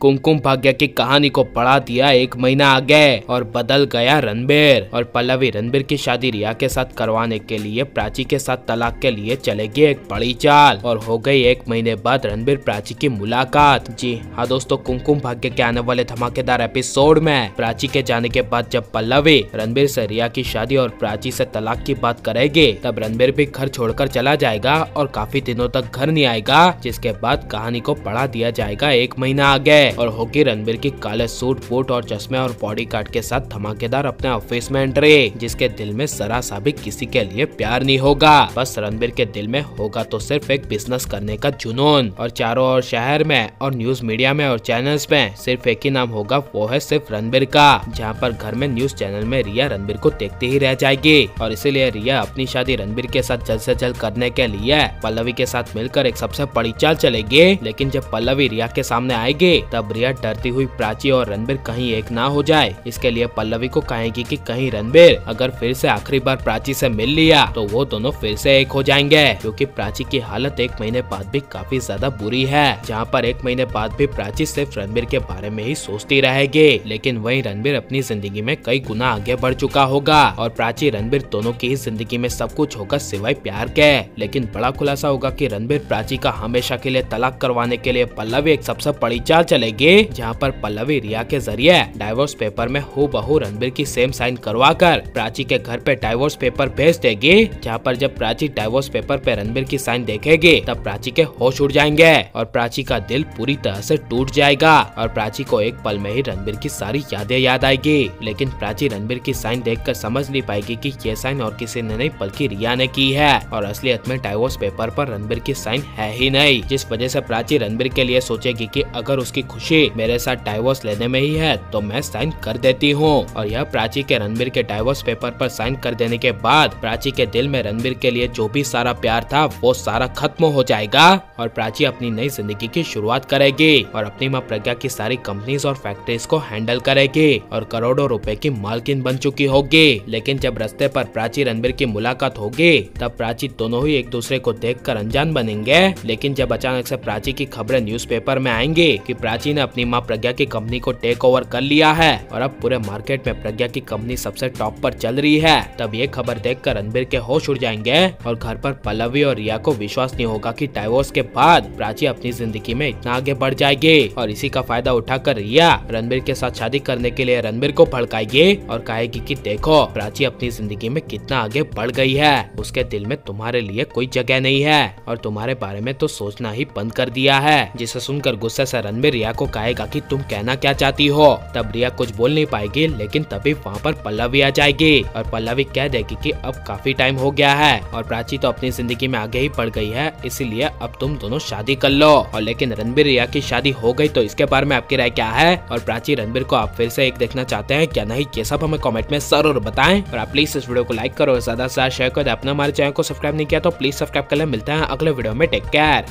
कुमकुम भाग्य की कहानी को बढ़ा दिया 1 महीना आगे और बदल गया रणबीर। और पल्लवी रणबीर की शादी रिया के साथ करवाने के लिए प्राची के साथ तलाक के लिए चलेगी एक बड़ी चाल। और हो गई 1 महीने बाद रणबीर प्राची की मुलाकात। जी हाँ दोस्तों, कुमकुम भाग्य के आने वाले धमाकेदार एपिसोड में प्राची के जाने के बाद जब पल्लवी रणबीर से रिया की शादी और प्राची से तलाक की बात करेगी, तब रणबीर भी घर छोड़कर चला जाएगा और काफी दिनों तक घर नहीं आएगा। जिसके बाद कहानी को बढ़ा दिया जाएगा 1 महीना आगे और होगी रणबीर की काले सूट बूट और चश्मे और बॉडीगार्ड के साथ धमाकेदार अपने ऑफिस में एंट्री, जिसके दिल में जरा सा भी किसी के लिए प्यार नहीं होगा। बस रणबीर के दिल में होगा तो सिर्फ एक बिजनेस करने का जुनून। और चारों ओर शहर में और न्यूज मीडिया में और चैनल्स में सिर्फ एक ही नाम होगा, वो है सिर्फ रणबीर का। जहाँ पर घर में न्यूज चैनल में रिया रणबीर को देखते ही रह जाएगी और इसीलिए रिया अपनी शादी रणबीर के साथ जल्द से जल्द करने के लिए पल्लवी के साथ मिलकर एक सबसे बड़ी चाल चलेगी। लेकिन जब पल्लवी रिया के सामने आएगी, तब रिया डरती हुई प्राची और रणबीर कहीं एक ना हो जाए, इसके लिए पल्लवी को कहेगी कि कहीं रणबीर अगर फिर से आखिरी बार प्राची से मिल लिया तो वो दोनों फिर से एक हो जाएंगे। क्योंकि प्राची की हालत 1 महीने बाद भी काफी ज्यादा बुरी है, जहाँ पर 1 महीने बाद भी प्राची सिर्फ रणबीर के बारे में ही सोचती रहेगी। लेकिन वहीं रणबीर अपनी जिंदगी में कई गुना आगे बढ़ चुका होगा और प्राची रणबीर दोनों की ही जिंदगी में सब कुछ होगा सिवाय प्यार के। लेकिन बड़ा खुलासा होगा कि रणबीर प्राची का हमेशा के लिए तलाक करवाने के लिए पल्लवी एक सबसे बड़ी चाल चलेगी, जहाँ पर पल्लवी रिया के जरिए डाइवोर्स पेपर में हूबहू रणबीर की सेम साइन करवा कर प्राची के घर पे डाइवोर्स पेपर भेज देगी। जहाँ पर जब प्राची डाइवोर्स पेपर पे रणबीर की साइन देखेगी, तब प्राची के होश उड़ जाएंगे और प्राची का दिल पूरी तरह से टूट जाएगा और प्राची को एक पल में ही रणबीर की सारी यादें याद आएगी। लेकिन प्राची रणबीर की साइन देखकर समझ नहीं पाएगी कि ये साइन और किसी ने नहीं बल्कि रिया ने की है और असलियत में डाइवोर्स पेपर पर रणबीर की साइन है ही नहीं। जिस वजह से प्राची रणबीर के लिए सोचेगी कि अगर उसकी खुशी मेरे साथ डाइवोर्स लेने में ही है तो मैं साइन कर देती हूँ। और यह प्राची के रणबीर के डाइवोर्स पेपर पर साइन कर देने के बाद प्राची के दिल में रणबीर के लिए जो भी सारा प्यार था वो सारा खत्म हो जाएगा और प्राची अपनी नई जिंदगी की शुरुआत करेगी और अपनी माँ प्रज्ञा की सारी कंपनीज और फैक्ट्रीज को हैंडल करेगी और करोड़ों रुपए की मालकिन बन चुकी होगी। लेकिन जब रास्ते पर प्राची रणबीर की मुलाकात होगी, तब प्राची दोनों ही एक दूसरे को देखकर अनजान बनेंगे। लेकिन जब अचानक से प्राची की खबरें न्यूज़पेपर में आएंगी कि प्राची ने अपनी मां प्रज्ञा की कंपनी को टेक ओवर कर लिया है और अब पूरे मार्केट में प्रज्ञा की कंपनी सबसे टॉप पर चल रही है, तब ये खबर देखकर रणबीर के होश उड़ जाएंगे और घर पर पल्लवी और रिया को विश्वास नहीं होगा कि डाइवोर्स के बाद प्राची अपनी जिंदगी में इतना आगे बढ़ जाएगी। और इसी का फायदा उठाकर रिया रणबीर के साथ शादी करने के लिए रणबीर को भड़काएगी और कहेगी कि देखो प्राची अपनी जिंदगी में कितना आगे बढ़ गई है, उसके दिल में तुम्हारे लिए कोई जगह नहीं है और तुम्हारे बारे में तो सोचना ही बंद कर दिया है। जिसे सुनकर गुस्से से रणबीर रिया को कहेगा कि तुम कहना क्या चाहती हो। तब रिया कुछ बोल नहीं पाएगी, लेकिन तभी वहाँ पर पल्लवी आ जाएगी और पल्लवी कह देगी कि अब काफी टाइम हो गया है और प्राची तो अपनी जिंदगी में आगे ही बढ़ गई है, इसीलिए अब तुम दोनों शादी कर लो। और लेकिन रणबीर रिया की शादी हो गई तो इसके बारे में आपकी राय क्या है और प्राची रणबीर को आप फिर से एक देखना चाहते हैं क्या नहीं, ये सब हमें कमेंट में जरूर बताएं। और आप प्लीज इस वीडियो को लाइक करो, ज्यादा से ज्यादा शेयर करो। आपने हमारे चैनल को सब्सक्राइब नहीं किया तो प्लीज सब्सक्राइब कर ले। मिलते हैं अगले वीडियो में, टेक केयर।